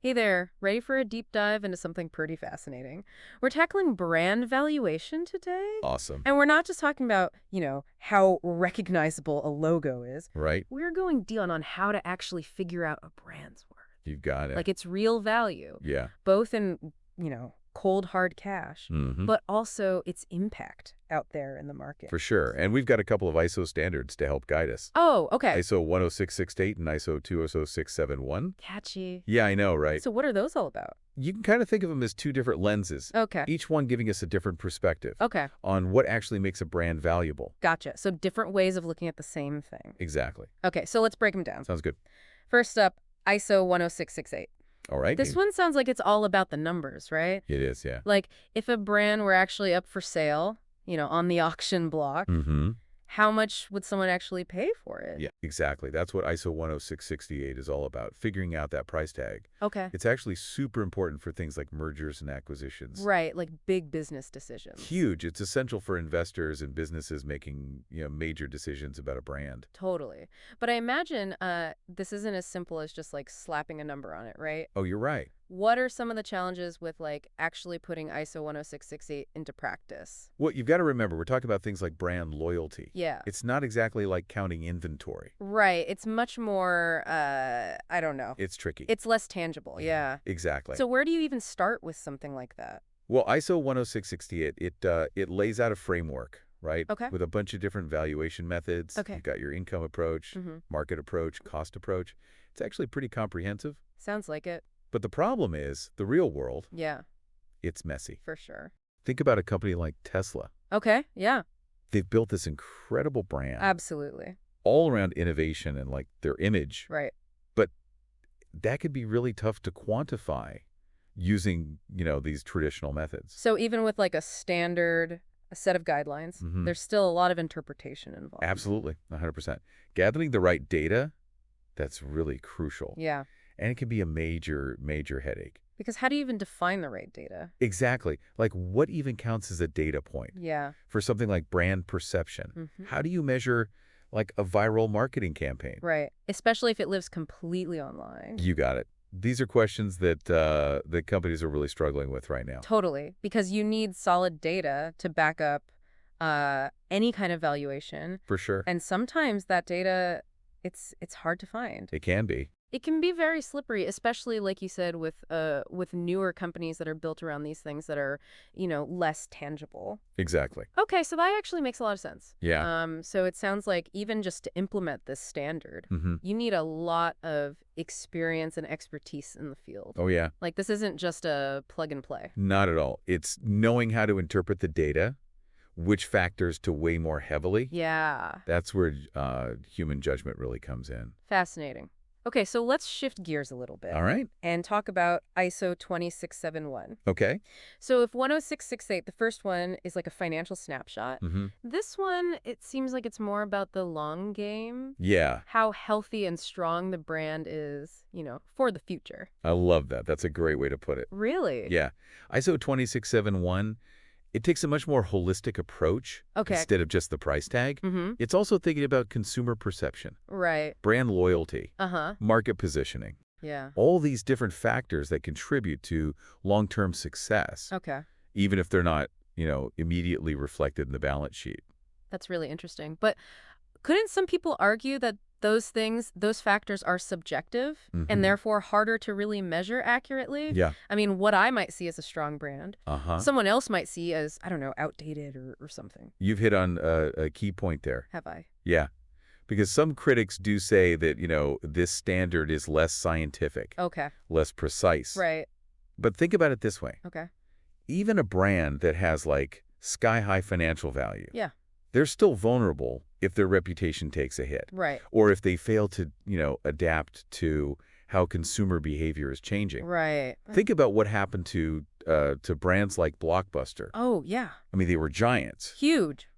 Hey there, ready for a deep dive into something pretty fascinating? We're tackling brand valuation today. Awesome. And we're not just talking about, how recognizable a logo is. Right? We're going deep on how to actually figure out a brand's worth, You've got it. like its real value, Yeah. both in, cold hard cash, Mm-hmm. but also its impact out there in the market. For sure. And we've got a couple of ISO standards to help guide us. Oh, okay. ISO 10668 and ISO 20671. Catchy. Yeah, I know, right? So what are those all about? You can kind of think of them as two different lenses, Okay. each one giving us a different perspective Okay. on what actually makes a brand valuable. Gotcha. So different ways of looking at the same thing. Exactly. Okay, so let's break them down. Sounds good. First up, ISO 10668. All right. This one sounds like it's all about the numbers, right? It is, yeah. Like, if a brand were actually up for sale, on the auction block, Mm-hmm. how much would someone actually pay for it? Yeah, exactly. That's what ISO 10668 is all about, figuring out that price tag. Okay. It's actually super important for things like mergers and acquisitions. Right, like big business decisions. Huge. It's essential for investors and businesses making, major decisions about a brand. Totally. But I imagine this isn't as simple as just, like, slapping a number on it, right? Oh, you're right. What are some of the challenges with, like, actually putting ISO 10668 into practice? Well, you've got to remember, we're talking about things like brand loyalty. Yeah. It's not exactly like counting inventory. Right. It's much more, I don't know. It's tricky. It's less tangible, yeah. Exactly. So where do you even start with something like that? Well, ISO 10668, it lays out a framework, right? Okay. With a bunch of different valuation methods. Okay. You've got your income approach, market approach, cost approach. It's actually pretty comprehensive. Sounds like it. But the problem is, the real world, Yeah, it's messy. for sure. Think about a company like Tesla. Okay, yeah, They've built this incredible brand absolutely. all around innovation and like their image. Right. But that could be really tough to quantify using, these traditional methods. So even with like a set of guidelines, there's still a lot of interpretation involved. Absolutely, 100%. Gathering the right data, that's really crucial. Yeah, And it can be a major, major headache. because how do you even define the right data? Exactly. Like what even counts as a data point? Yeah. For something like brand perception, how do you measure like a viral marketing campaign? Right. Especially if it lives completely online. You got it. These are questions that that companies are really struggling with right now. Totally. Because you need solid data to back up any kind of valuation. For sure. And sometimes that data, it's hard to find. It can be. It can be very slippery, especially like you said with newer companies that are built around these things that are, less tangible. Exactly. Okay, so that actually makes a lot of sense. Yeah. So it sounds like even just to implement this standard, you need a lot of experience and expertise in the field. Oh, yeah. Like this isn't just a plug and play. Not at all. It's knowing how to interpret the data, which factors to weigh more heavily. Yeah. That's where human judgment really comes in. Fascinating. Okay, so let's shift gears a little bit. All right. And talk about ISO 20671. Okay. So if 10668, the first one, is like a financial snapshot, this one, it seems like it's more about the long game. Yeah. How healthy and strong the brand is, for the future. I love that. That's a great way to put it. Really? Yeah. ISO 20671, it takes a much more holistic approach instead of just the price tag. It's also thinking about consumer perception, Right. brand loyalty, Uh-huh. market positioning, Yeah. all these different factors that contribute to long-term success, Okay. even if they're not, immediately reflected in the balance sheet. That's really interesting. But couldn't some people argue that those factors are subjective and therefore harder to really measure accurately? Yeah. I mean, what I might see as a strong brand, Uh-huh. someone else might see as, I don't know, outdated or something. You've hit on a key point there. Have I? Yeah. Because some critics do say that, this standard is less scientific, Okay. less precise. Right. But think about it this way. Okay. Even a brand that has like sky-high financial value, Yeah. they're still vulnerable if their reputation takes a hit. Right. Or if they fail to, adapt to how consumer behavior is changing. Right. Think about what happened to brands like Blockbuster. Oh, yeah. I mean, they were giants, Huge.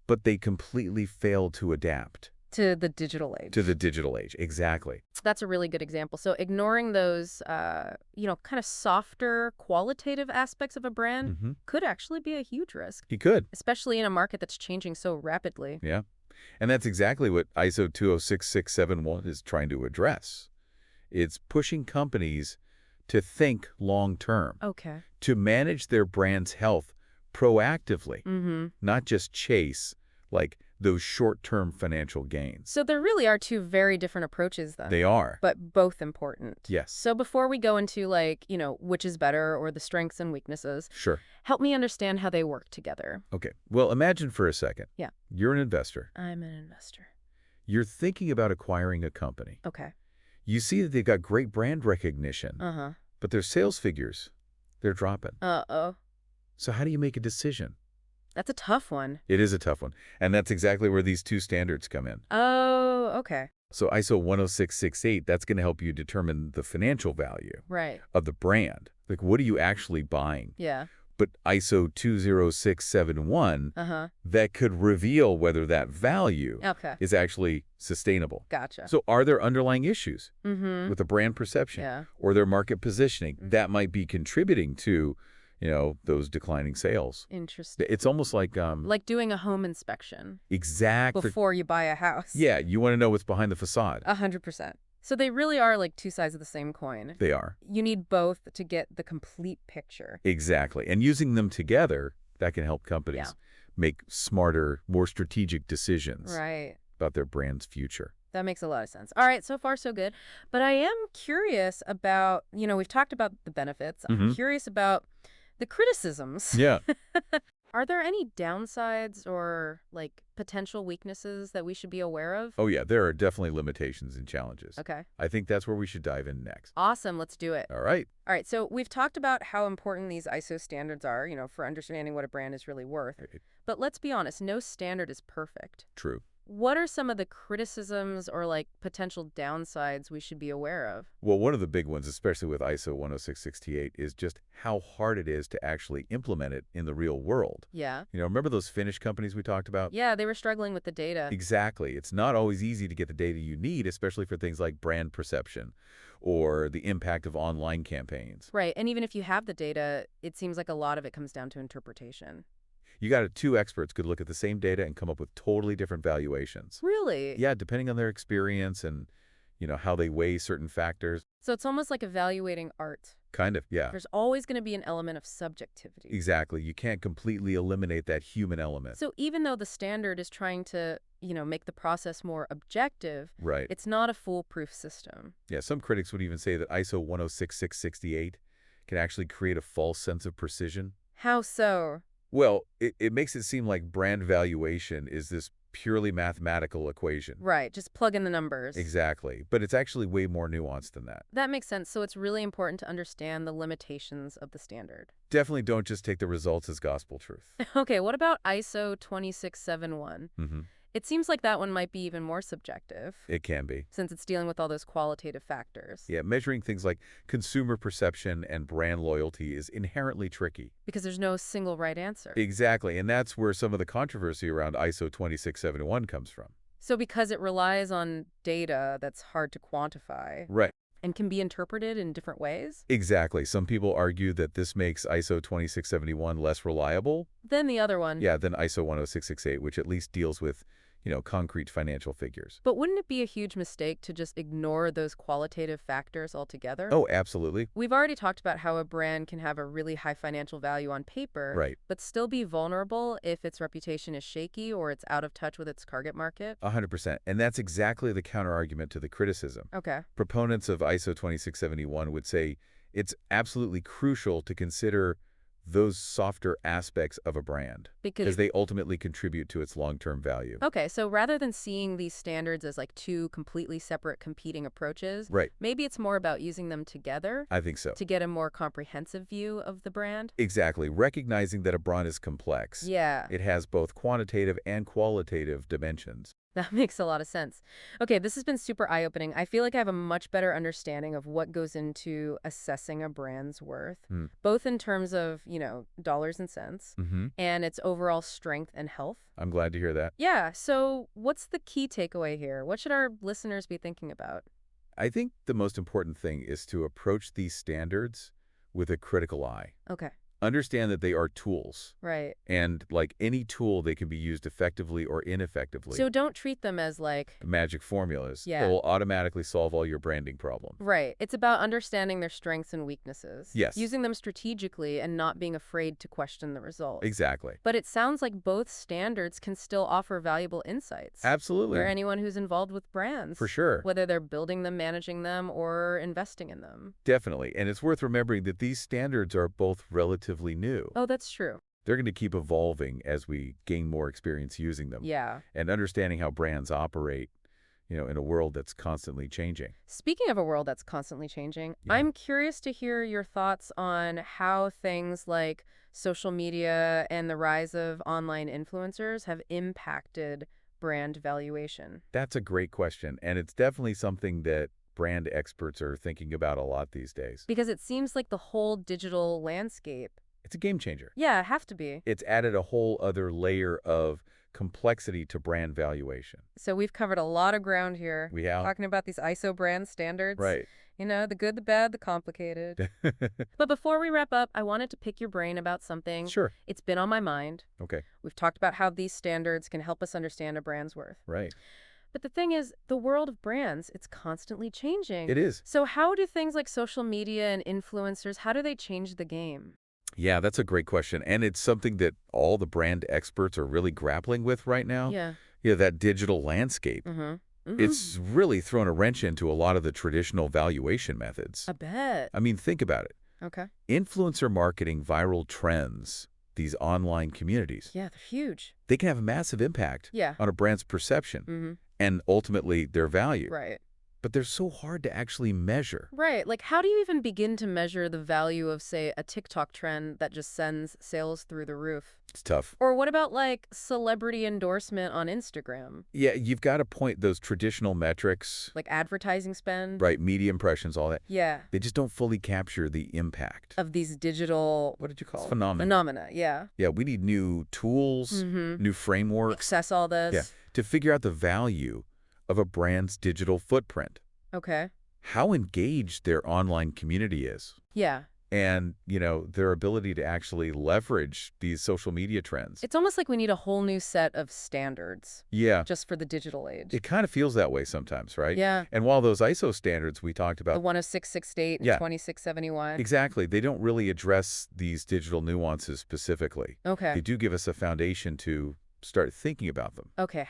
but they completely failed to adapt To the digital age. to the digital age. Exactly. That's a really good example. So ignoring those, kind of softer qualitative aspects of a brand could actually be a huge risk, He could. especially in a market that's changing so rapidly. Yeah. And that's exactly what ISO 20661 is trying to address. It's pushing companies to think long-term, Okay. to manage their brand's health proactively, not just chase, like, those short-term financial gains. So there really are two very different approaches then, They are. but both important. Yes. So before we go into like, which is better or the strengths and weaknesses, Sure. help me understand how they work together. Okay. Well, imagine for a second. Yeah. You're an investor. I'm an investor. You're thinking about acquiring a company. Okay. You see that they've got great brand recognition, Uh-huh. but their sales figures, they're dropping. Uh-oh. So how do you make a decision? That's a tough one. It is a tough one. And that's exactly where these two standards come in. Oh, okay. So ISO 10668, that's going to help you determine the financial value Right. of the brand. Like, what are you actually buying? Yeah. But ISO 20671, Uh-huh. that could reveal whether that value Okay. is actually sustainable. Gotcha. So are there underlying issues Mm-hmm. with the brand perception Yeah. or their market positioning that might be contributing to, those declining sales? Interesting. It's almost like Like doing a home inspection exactly. before you buy a house. Yeah, you want to know what's behind the facade. 100%. So they really are like two sides of the same coin. They are. You need both to get the complete picture. Exactly. And using them together, that can help companies make smarter, more strategic decisions Right. about their brand's future. That makes a lot of sense. All right, so far so good. But I am curious about, we've talked about the benefits. I'm curious about the criticisms. Yeah. Are there any downsides or like potential weaknesses that we should be aware of? Oh, yeah, there are definitely limitations and challenges. Okay. I think that's where we should dive in next. Awesome. Let's do it. All right. All right. So we've talked about how important these ISO standards are, for understanding what a brand is really worth. Right. But let's be honest, no standard is perfect. True. What are some of the criticisms or like potential downsides we should be aware of? Well, one of the big ones, especially with ISO 10668, is just how hard it is to actually implement it in the real world. Yeah. Remember those Finnish companies we talked about? Yeah, they were struggling with the data. Exactly. It's not always easy to get the data you need, especially for things like brand perception or the impact of online campaigns. Right. And even if you have the data, it seems like a lot of it comes down to interpretation. You got two experts could look at the same data and come up with totally different valuations. Really? Yeah, depending on their experience and, how they weigh certain factors. So it's almost like evaluating art. Kind of, yeah. There's always going to be an element of subjectivity. Exactly. You can't completely eliminate that human element. So even though the standard is trying to, make the process more objective, Right. it's not a foolproof system. Yeah, some critics would even say that ISO 106668 can actually create a false sense of precision. How so? Well, it makes it seem like brand valuation is this purely mathematical equation. Right, just plug in the numbers. Exactly. But it's actually way more nuanced than that. That makes sense. So it's really important to understand the limitations of the standard. Definitely don't just take the results as gospel truth. Okay, what about ISO 2671? Mm-hmm. It seems like that one might be even more subjective. It can be. Since it's dealing with all those qualitative factors. Yeah, measuring things like consumer perception and brand loyalty is inherently tricky. Because there's no single right answer. Exactly, and that's where some of the controversy around ISO 2671 comes from. So because it relies on data that's hard to quantify. Right. And can be interpreted in different ways? Exactly. Some people argue that this makes ISO 2671 less reliable. Than the other one. Yeah, than ISO 10668, which at least deals with, concrete financial figures. But wouldn't it be a huge mistake to just ignore those qualitative factors altogether? Oh, absolutely. We've already talked about how a brand can have a really high financial value on paper, Right. but still be vulnerable if its reputation is shaky or it's out of touch with its target market. 100%. And that's exactly the counterargument to the criticism. Okay. Proponents of ISO 2671 would say it's absolutely crucial to consider those softer aspects of a brand because they ultimately contribute to its long-term value. Okay, so rather than seeing these standards as like two completely separate competing approaches, right. Maybe it's more about using them together. I think so. To get a more comprehensive view of the brand. Exactly. Recognizing that a brand is complex. Yeah. It has both quantitative and qualitative dimensions. That makes a lot of sense. Okay, this has been super eye-opening. I feel like I have a much better understanding of what goes into assessing a brand's worth, both in terms of, dollars and cents, and its overall strength and health. I'm glad to hear that. Yeah, so what's the key takeaway here? What should our listeners be thinking about? I think the most important thing is to approach these standards with a critical eye. Okay. Understand that they are tools. Right. And like any tool, they can be used effectively or ineffectively. So don't treat them as like... magic formulas Yeah. that will automatically solve all your branding problems. Right. It's about understanding their strengths and weaknesses. Yes. Using them strategically and not being afraid to question the results. Exactly. But it sounds like both standards can still offer valuable insights. Absolutely. For anyone who's involved with brands. For sure. Whether they're building them, managing them, or investing in them. Definitely. And it's worth remembering that these standards are both relatively new. Oh, that's true. They're going to keep evolving as we gain more experience using them. Yeah. And understanding how brands operate, in a world that's constantly changing. Speaking of a world that's constantly changing, Yeah. I'm curious to hear your thoughts on how things like social media and the rise of online influencers have impacted brand valuation. That's a great question. And it's definitely something that brand experts are thinking about a lot these days. Because it seems like the whole digital landscape... It's a game changer. Yeah, have to be. It's added a whole other layer of complexity to brand valuation. So we've covered a lot of ground here. We have. Talking about these ISO brand standards. Right. The good, the bad, the complicated. But before we wrap up, I wanted to pick your brain about something. Sure. It's been on my mind. Okay. We've talked about how these standards can help us understand a brand's worth. Right. But the thing is, the world of brands, it's constantly changing. It is. So how do things like social media and influencers, how do they change the game? Yeah, that's a great question. And it's something that all the brand experts are really grappling with right now. Yeah. Yeah, that digital landscape. It's really thrown a wrench into a lot of the traditional valuation methods. I bet. I mean, think about it. Okay. Influencer marketing, viral trends, these online communities, Yeah, they're huge. they can have a massive impact Yeah. on a brand's perception and ultimately their value. Right. But they're so hard to actually measure. Right. Like, how do you even begin to measure the value of, say, a TikTok trend that just sends sales through the roof? It's tough. Or what about, like, celebrity endorsement on Instagram? Yeah, you've got to point those traditional metrics, Like advertising spend? right, media impressions, all that. Yeah. They just don't fully capture the impact. Of these digital... What did you call it? Phenomena, yeah. Yeah, we need new tools, new frameworks. Access all this. Yeah, to figure out the value of a brand's digital footprint. Okay. How engaged their online community is. Yeah. And, their ability to actually leverage these social media trends. It's almost like we need a whole new set of standards. Yeah. Just for the digital age. It kind of feels that way sometimes, right? Yeah. And while those ISO standards we talked about... The 10668 and Yeah. 2671. Exactly. They don't really address these digital nuances specifically. Okay. They do give us a foundation to start thinking about them. Okay.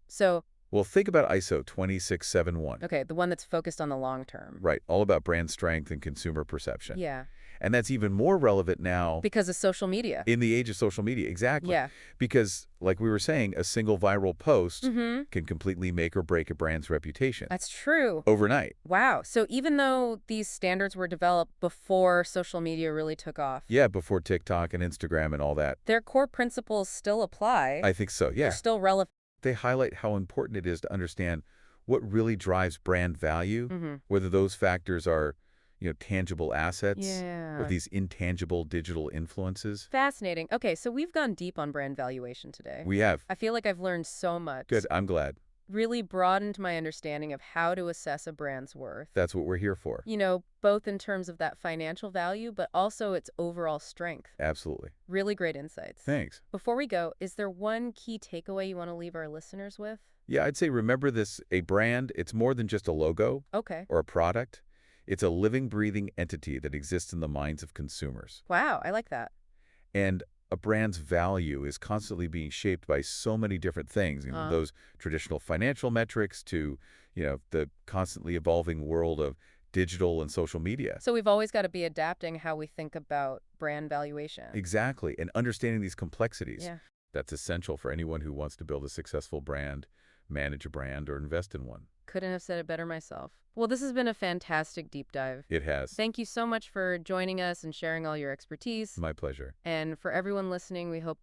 So... Well, think about ISO 2671. Okay, the one that's focused on the long term. Right, all about brand strength and consumer perception. Yeah. And that's even more relevant now... Because of social media. In the age of social media, exactly. Yeah. Because, like we were saying, a single viral post Mm-hmm. can completely make or break a brand's reputation. That's true. Overnight. Wow. So even though these standards were developed before social media really took off... Yeah, before TikTok and Instagram and all that. Their core principles still apply. I think so, yeah. They're still relevant. They highlight how important it is to understand what really drives brand value, whether those factors are, tangible assets or these intangible digital influences. Fascinating. Okay, so we've gone deep on brand valuation today. We have. I feel like I've learned so much. Good, I'm glad. Really broadened my understanding of how to assess a brand's worth. That's what we're here for. Both in terms of that financial value, but also its overall strength. Absolutely. Really great insights. Thanks. Before we go, is there one key takeaway you want to leave our listeners with? Yeah, I'd say remember this, a brand, it's more than just a logo or a product. It's a living, breathing entity that exists in the minds of consumers. Wow, I like that. And a brand's value is constantly being shaped by so many different things, those traditional financial metrics to, the constantly evolving world of digital and social media. So we've always got to be adapting how we think about brand valuation. Exactly, and understanding these complexities. Yeah. That's essential for anyone who wants to build a successful brand, manage a brand, or invest in one. Couldn't have said it better myself. Well, this has been a fantastic deep dive. It has. Thank you so much for joining us and sharing all your expertise. My pleasure. And for everyone listening, we hope